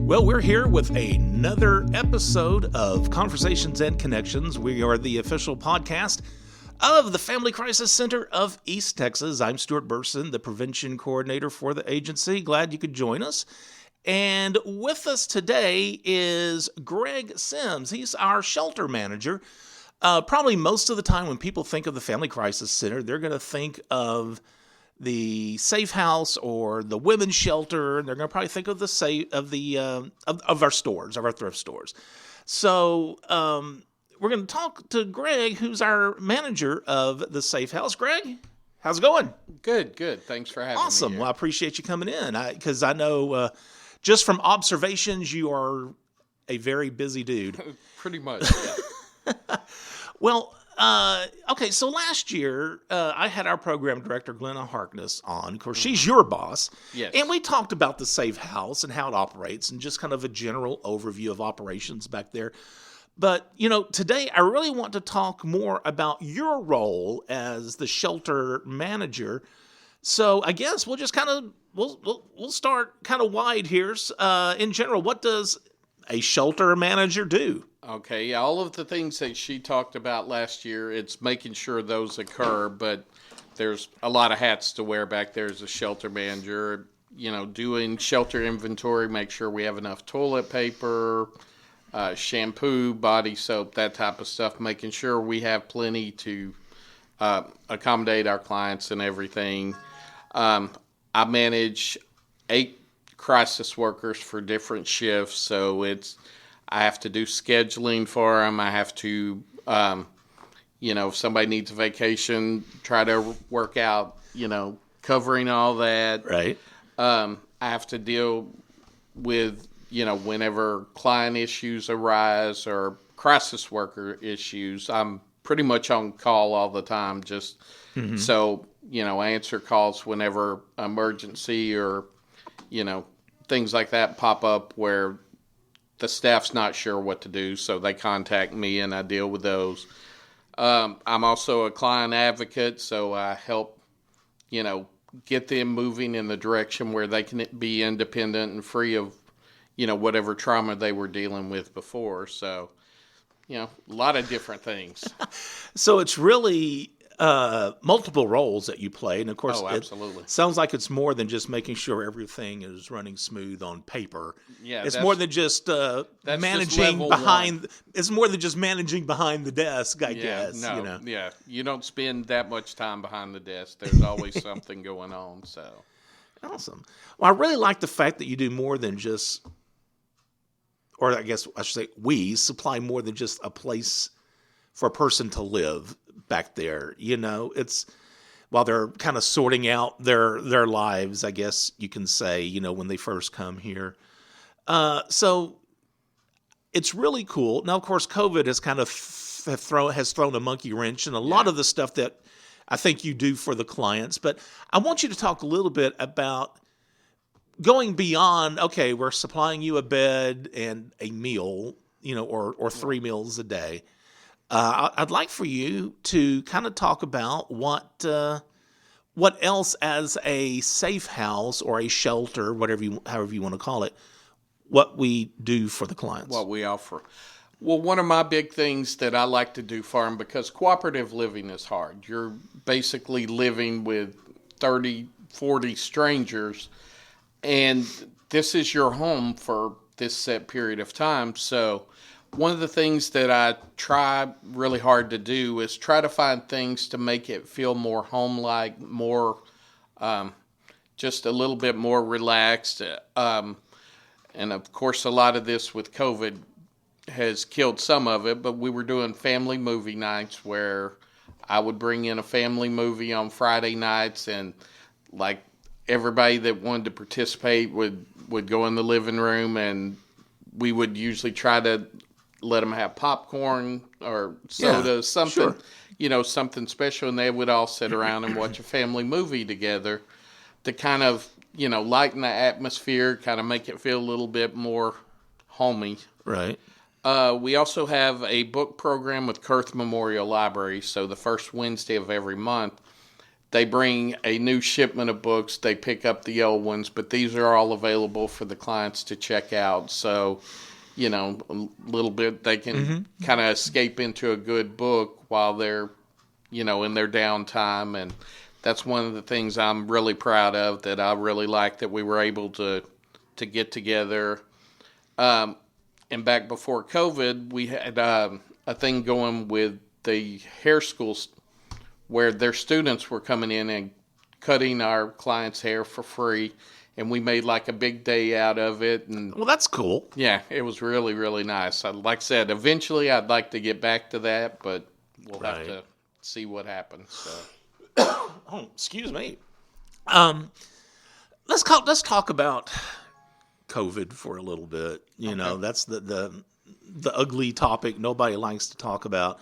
Well, we're here with another episode of Conversations and Connections. We are the official podcast of the Family Crisis Center of East Texas. I'm Stuart Burson, the prevention coordinator for the agency. Glad you could join us. And with us today is Greg Sims. He's our shelter manager. Probably most of the time when people think of the Family Crisis Center, they're going to think of the safe house or the women's shelter. They're going to probably think of of our stores, of our thrift stores. So we're going to talk to Greg, who's our manager of the safe house. Greg, how's it going? Good. Thanks for having me. Awesome. Here. Well, I appreciate you coming in because I know just from observations, you are a very busy dude. Pretty much, yeah. Well, okay, so last year, I had our program director, Glenna Harkness, on. Of course, she's your boss. Yes. And we talked about the safe house and how it operates and just kind of a general overview of operations back there. But, today I really want to talk more about your role as the shelter manager. So I guess we'll just kind of, we'll start kind of wide here. In general, what does a shelter manager do? Okay, yeah, all of the things that she talked about last year, it's making sure those occur, but there's a lot of hats to wear back there as a shelter manager, doing shelter inventory, make sure we have enough toilet paper, shampoo, body soap, that type of stuff, making sure we have plenty to accommodate our clients and everything. I manage 8 crisis workers for different shifts, so I have to do scheduling for them. I have to, if somebody needs a vacation, try to work out, covering all that. Right. I have to deal with, whenever client issues arise or crisis worker issues. I'm pretty much on call all the time, just so, answer calls whenever emergency or, things like that pop up where the staff's not sure what to do, so they contact me and I deal with those. I'm also a client advocate, so I help, get them moving in the direction where they can be independent and free of, whatever trauma they were dealing with before. So, a lot of different things. So it's really multiple roles that you play. And of course, absolutely. It sounds like it's more than just making sure everything is running smooth on paper. Yeah, it's more than just managing behind. It's more than just managing behind the desk, I guess. No, yeah, you don't spend that much time behind the desk. There's always something going on. So awesome. Well, I really like the fact that you do more than just, or I guess I should say, we supply more than just a place for a person to live back there. It's while they're kind of sorting out their lives, I guess you can say, when they first come here. So it's really cool. Now, of course, COVID has kind of thrown a monkey wrench in a lot of the stuff that I think you do for the clients. But I want you to talk a little bit about going beyond, okay, we're supplying you a bed and a meal, or 3 meals a day. I'd like for you to kind of talk about what else as a safe house or a shelter, however you want to call it, what we do for the clients. What we offer. Well, one of my big things that I like to do for them, because cooperative living is hard. You're basically living with 30, 40 strangers, and this is your home for this set period of time. So one of the things that I try really hard to do is try to find things to make it feel more home-like, more, just a little bit more relaxed. And of course, a lot of this with COVID has killed some of it, but we were doing family movie nights where I would bring in a family movie on Friday nights, and like everybody that wanted to participate would go in the living room, and we would usually try to let them have popcorn or soda, something, something special, and they would all sit around and watch a family movie together to kind of, lighten the atmosphere, kind of make it feel a little bit more homey. Right. We also have a book program with Kurth Memorial Library, so the first Wednesday of every month, they bring a new shipment of books, they pick up the old ones, but these are all available for the clients to check out. So, a little bit they can kind of escape into a good book while they're, in their downtime. And that's one of the things I'm really proud of, that I really like, that we were able to get together. And back before COVID, we had a thing going with the hair schools where their students were coming in and cutting our clients' hair for free. And we made like a big day out of it. And Well, that's cool. yeah, it was really, really nice. Like I said, eventually I'd like to get back to that, but we'll have to see what happens. So. Oh, excuse me. Let's talk about COVID for a little bit. That's the ugly topic nobody likes to talk about.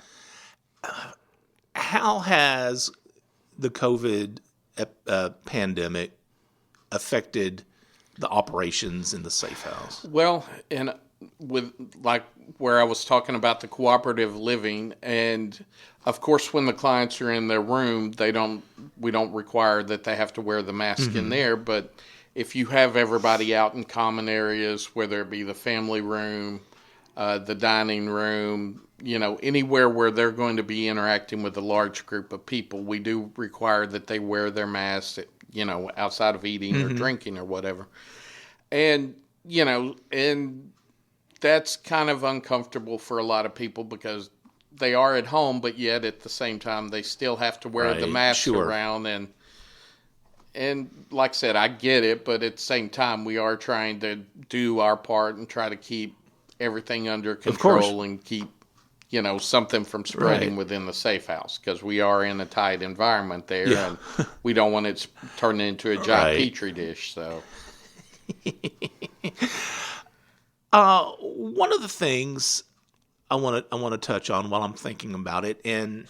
How has the COVID pandemic affected the operations in the safe house? Well, and with like where I was talking about the cooperative living, and of course when the clients are in their room, we don't require that they have to wear the mask in there, but if you have everybody out in common areas, whether it be the family room, the dining room, anywhere where they're going to be interacting with a large group of people, we do require that they wear their masks, outside of eating or drinking or whatever. And, and that's kind of uncomfortable for a lot of people because they are at home, but yet at the same time, they still have to wear the mask around. And like I said, I get it, but at the same time, we are trying to do our part and try to keep everything under control and keep, something from spreading within the safe house, because we are in a tight environment there, and we don't want it turning into a giant petri dish. So, one of the things I want to touch on while I'm thinking about it, and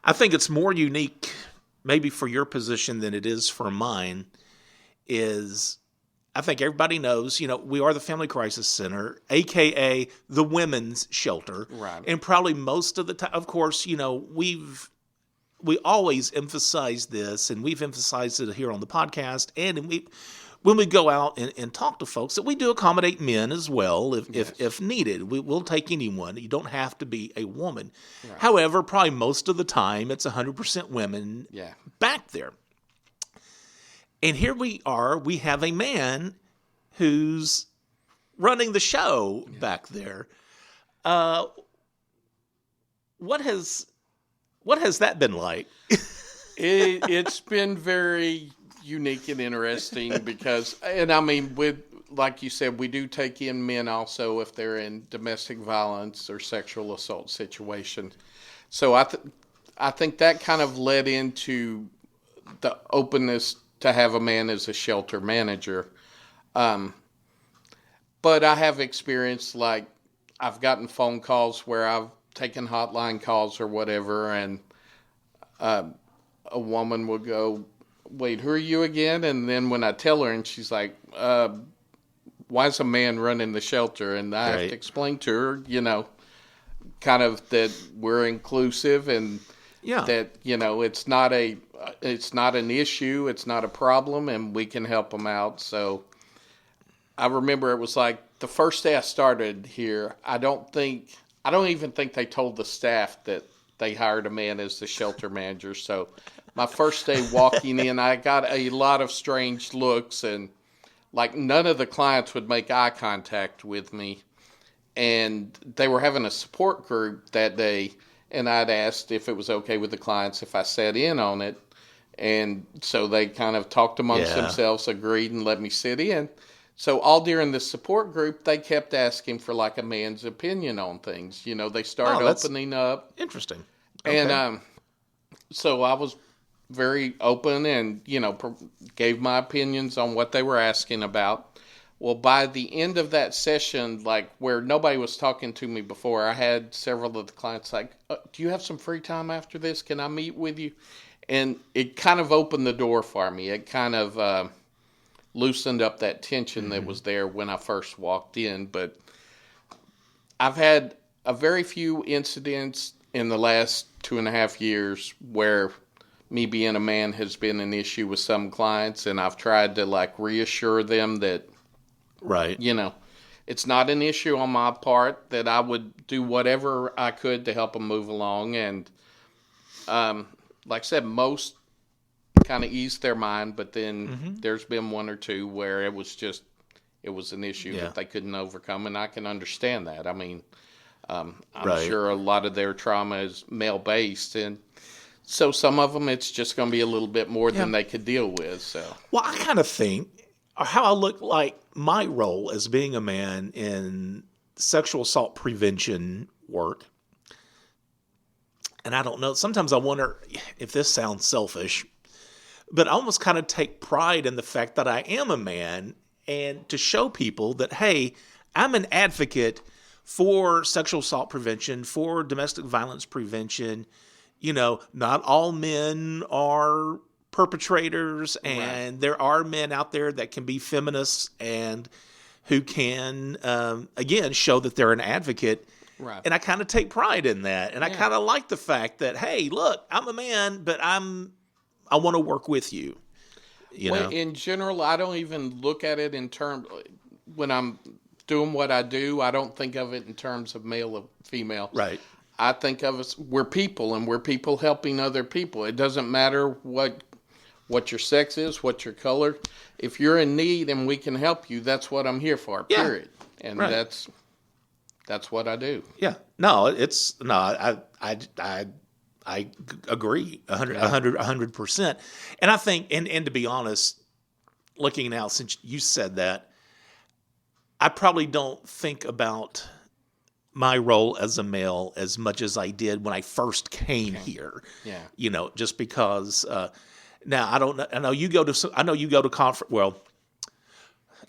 I think it's more unique maybe for your position than it is for mine, is I think everybody knows, we are the Family Crisis Center, a.k.a. the women's shelter. Right. And probably most of the time, of course, we always emphasize this, and we've emphasized it here on the podcast, and when we go out and talk to folks, that we do accommodate men as well if needed. We'll take anyone. You don't have to be a woman. Right. However, probably most of the time, it's 100% women back there. And here we have a man who's running the show back there. What has that been like? It's been very unique and interesting because, and I mean, with, like you said, we do take in men also if they're in domestic violence or sexual assault situations. So I think that kind of led into the openness to have a man as a shelter manager. But I have experienced, like, I've gotten phone calls where I've taken hotline calls or whatever, and a woman will go, "Wait, who are you again?" And then when I tell her, and she's like, "Why is a man running the shelter?" And I have to explain to her, kind of that we're inclusive and that, it's not an issue, it's not a problem, and we can help them out. So I remember it was like the first day I started here, I don't even think they told the staff that they hired a man as the shelter manager. So my first day walking in, I got a lot of strange looks, and like none of the clients would make eye contact with me. And they were having a support group that day, and I'd asked if it was okay with the clients if I sat in on it. And so they kind of talked amongst themselves, agreed, and let me sit in. So all during this support group, they kept asking for like a man's opinion on things. They started opening up. Interesting. Okay. And so I was very open and, gave my opinions on what they were asking about. Well, by the end of that session, like where nobody was talking to me before, I had several of the clients like, "Do you have some free time after this? Can I meet with you?" And it kind of opened the door for me. It kind of loosened up that tension that was there when I first walked in. But I've had a very few incidents in the last 2.5 years where me being a man has been an issue with some clients, and I've tried to like reassure them that, Right. it's not an issue on my part, that I would do whatever I could to help them move along. And like I said, most kind of eased their mind, but then there's been one or two where it was an issue that they couldn't overcome, and I can understand that. I mean, I'm sure a lot of their trauma is male-based, and so some of them it's just going to be a little bit more than they could deal with. So, Well, I kind of think how I look like my role as being a man in sexual assault prevention work. And I don't know, sometimes I wonder if this sounds selfish, but I almost kind of take pride in the fact that I am a man, and to show people that, hey, I'm an advocate for sexual assault prevention, for domestic violence prevention. Not all men are perpetrators, and there are men out there that can be feminists and who can, again, show that they're an advocate. right. And I kind of take pride in that. And I kind of like the fact that, hey, look, I'm a man, but I want to work with you. In general, I don't even look at it in terms, when I'm doing what I do, I don't think of it in terms of male or female. Right. I think of us, we're people, and we're people helping other people. It doesn't matter what your sex is, what your color. If you're in need and we can help you, that's what I'm here for, period. And that's what I do. Yeah. No, I agree 100%. And I think, and to be honest, looking now, since you said that, I probably don't think about my role as a male as much as I did when I first came here. Yeah. Just because, now I don't know. I know you go to conference. Well,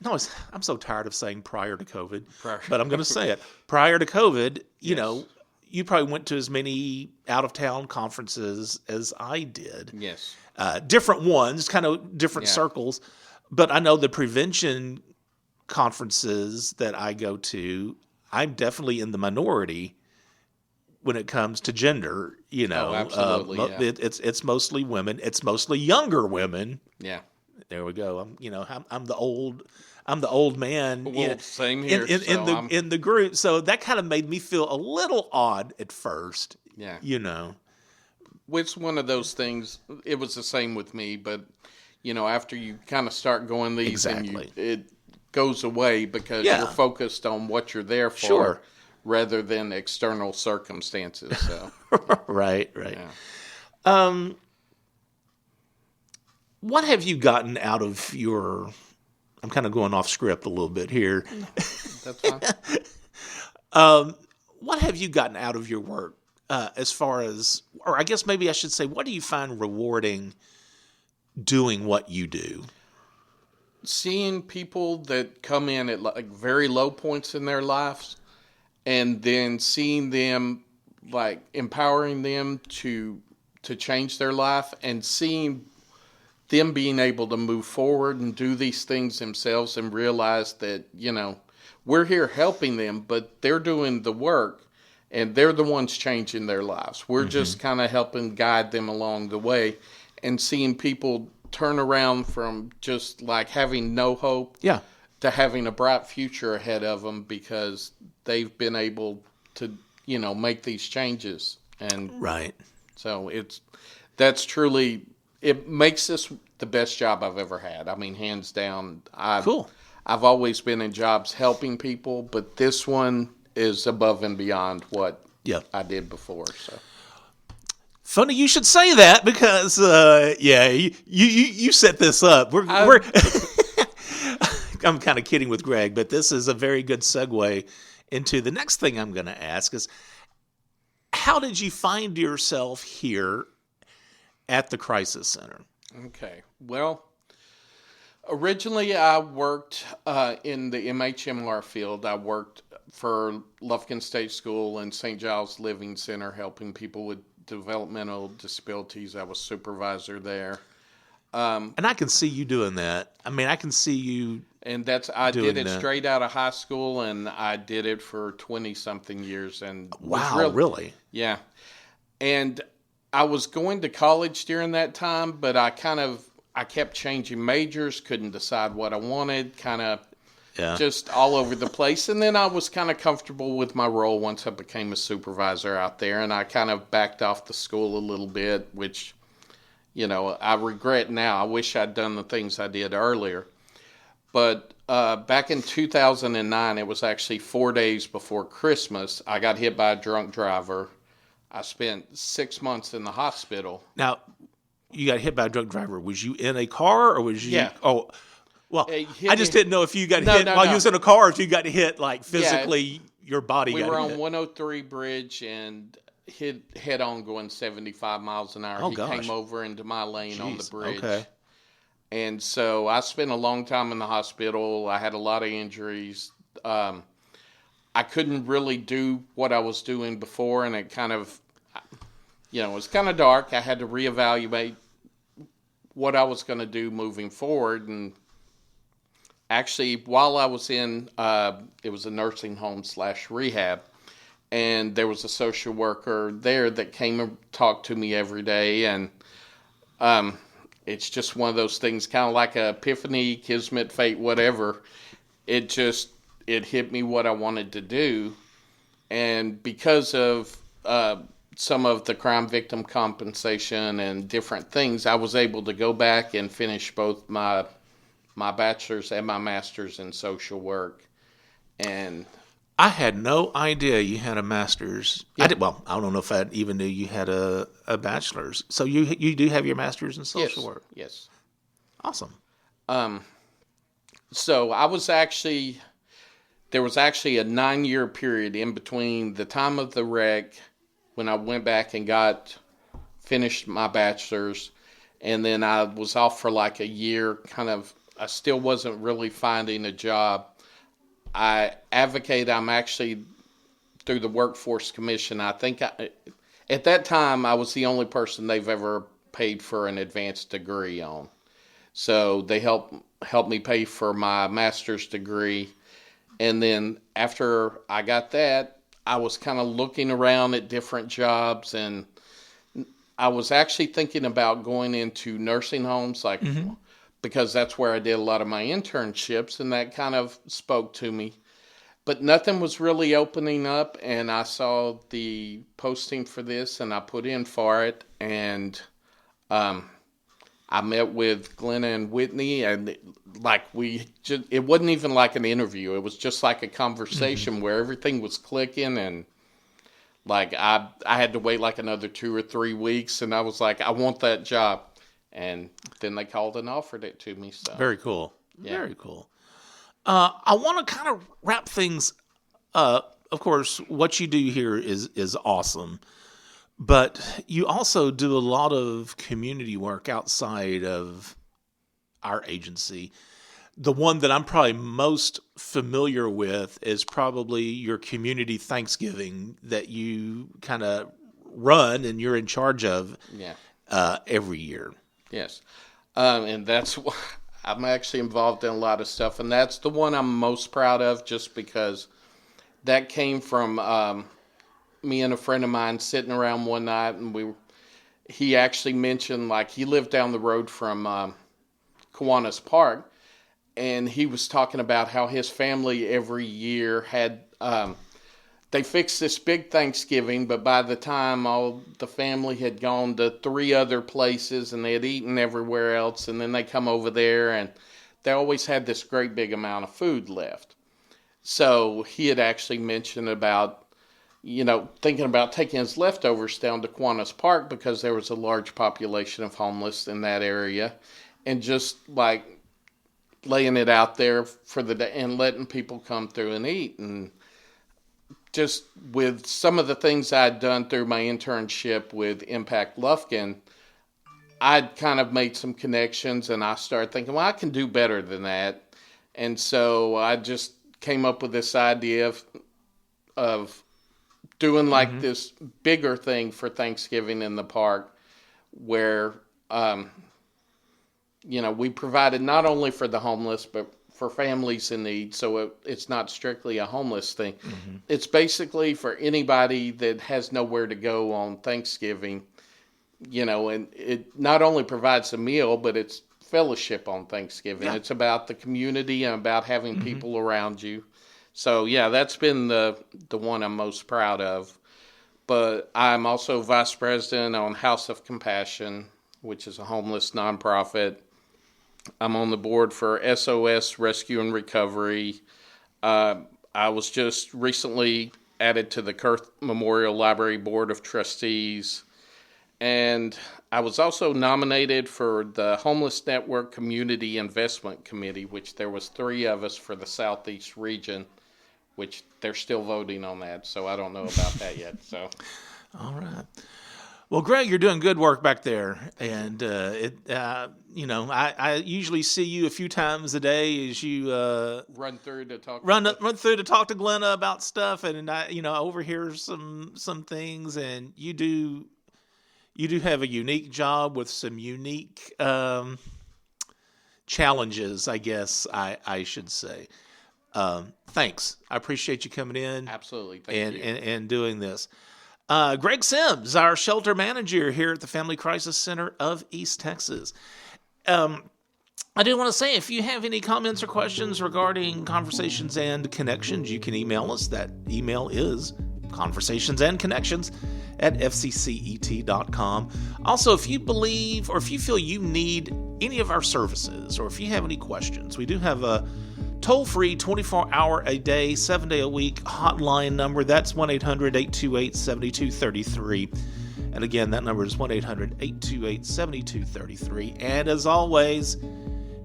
no, I'm so tired of saying prior to COVID, but I'm going to say it. Prior to COVID, you probably went to as many out of town conferences as I did. Yes. Different ones, kind of different circles. But I know the prevention conferences that I go to, I'm definitely in the minority when it comes to gender. Oh, absolutely. It's mostly women. It's mostly younger women. Yeah. There we go. I'm the old man. Well, same here. In the group. So that kind of made me feel a little odd at first. Yeah. It's one of those things. It was the same with me, but after you kind of start going these, exactly, and it goes away because you're focused on what you're there for, sure, rather than external circumstances. So. right. Yeah. What have you gotten out of your? I'm kind of going off script a little bit here. That's fine. What have you gotten out of your work as far as, or I guess maybe I should say, what do you find rewarding doing what you do? Seeing people that come in at like very low points in their lives, and then seeing them, like empowering them to change their life, and seeing them being able to move forward and do these things themselves, and realize that, we're here helping them, but they're doing the work, and they're the ones changing their lives. We're just kind of helping guide them along the way, and seeing people turn around from just like having no hope to having a bright future ahead of them because they've been able to, make these changes. And so that's truly, it makes this the best job I've ever had. I mean, hands down. Cool. I've always been in jobs helping people, but this one is above and beyond what I did before. So. Funny you should say that because, you set this up. I'm kind of kidding with Greg, but this is a very good segue into the next thing I'm going to ask is, how did you find yourself here at the Crisis Center? Okay. Well, originally I worked in the MHMR field. I worked for Lufkin State School and St. Giles Living Center, helping people with developmental disabilities. I was supervisor there. And I can see you doing that. I mean, I can see you. And I did it straight out of high school, and I did it for 20 something years. And wow, really? Yeah. And I was going to college during that time, but I kept changing majors, couldn't decide what I wanted, kind of Yeah. just all over the place. And then I was kind of comfortable with my role once I became a supervisor out there, and I kind of backed off the school a little bit, which, I regret now. I wish I'd done the things I did earlier. But back in 2009, it was actually 4 days before Christmas, I got hit by a drunk driver. I spent 6 months in the hospital. Now, you got hit by a drunk driver. Was you in a car or was you? Yeah. Oh, well, Hit I just me. didn't know if you got No, hit no, while no. you was in a car or if you got hit like physically, your body We got were hit. on 103 bridge and hit head on going 75 miles an hour. Oh, He gosh. came over into my lane on the Jeez, bridge. okay. And so I spent a long time in the hospital. I had a lot of injuries. I couldn't really do what I was doing before, and it kind of, it was kind of dark. I had to reevaluate what I was going to do moving forward. And actually, while I was in, it was a nursing home / rehab, and there was a social worker there that came and talked to me every day. And it's just one of those things, kind of like a epiphany, kismet, fate, whatever. It hit me what I wanted to do. And because of some of the crime victim compensation and different things, I was able to go back and finish both my bachelor's and my master's in social work. And I had no idea you had a master's. Yeah. I don't know if I even knew you had a bachelor's. So you do have your master's in social work. Yes. Awesome. So there was actually a 9-year period in between the time of the wreck when I went back and finished my bachelor's, and then I was off for like a year, I still wasn't really finding a job. I'm actually through the Workforce Commission. I think at that time I was the only person they've ever paid for an advanced degree on. So they helped me pay for my master's degree. And then after I got that, I was kind of looking around at different jobs, and I was actually thinking about going into nursing homes, because that's where I did a lot of my internships, and that kind of spoke to me. But nothing was really opening up, and I saw the posting for this, and I put in for it, and I met with Glenna and Whitney, and it wasn't even like an interview. It was just like a conversation where everything was clicking, and I had to wait like another 2 or 3 weeks, and I was like, I want that job. And then they called and offered it to me. So Very cool. Yeah. Very cool. I want to kind of wrap things up. Of course, what you do here is awesome. But you also do a lot of community work outside of our agency. The one that I'm probably most familiar with is probably your community Thanksgiving that you kind of run and you're in charge of every year. Yes. And that's why I'm actually involved in a lot of stuff. And that's the one I'm most proud of, just because that came from me and a friend of mine sitting around one night, and he actually mentioned, he lived down the road from Kiwanis Park, and he was talking about how his family every year had, they fixed this big Thanksgiving, but by the time all the family had gone to 3 other places and they had eaten everywhere else, and then they come over there, and they always had this great big amount of food left. So he had actually mentioned about, thinking about taking his leftovers down to Kiwanis Park because there was a large population of homeless in that area, and just laying it out there for the day and letting people come through and eat. And just with some of the things I'd done through my internship with Impact Lufkin, I'd kind of made some connections, and I started thinking, well, I can do better than that. And so I just came up with this idea of doing this bigger thing for Thanksgiving in the park, where we provided not only for the homeless but for families in need. So it's not strictly a homeless thing. It's basically for anybody that has nowhere to go on Thanksgiving. And it not only provides a meal, but it's fellowship on Thanksgiving. Yeah. It's about the community and about having people around you. So yeah, that's been the one I'm most proud of. But I'm also vice president on House of Compassion, which is a homeless nonprofit. I'm on the board for SOS Rescue and Recovery. I was just recently added to the Kurth Memorial Library Board of Trustees. And I was also nominated for the Homeless Network Community Investment Committee, which there was 3 of us for the Southeast region, which they're still voting on that, so I don't know about that yet. So, all right. Well, Greg, you're doing good work back there, and I usually see you a few times a day as you run through to talk to Glenna about stuff, and I overhear some things, and you do have a unique job with some unique challenges, I guess I should say. Thanks. I appreciate you coming in. Absolutely. Thank you. And doing this. Greg Sims, our shelter manager here at the Family Crisis Center of East Texas. I do want to say, if you have any comments or questions regarding Conversations and Connections, you can email us. That email is conversationsandconnections@fccet.com. Also, if you believe or if you feel you need any of our services, or if you have any questions, we do have a toll-free 24-hour-a-day, 7-day-a-week hotline number. That's 1-800-828-7233. And again, that number is 1-800-828-7233. And as always,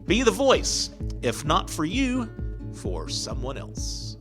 be the voice, if not for you, for someone else.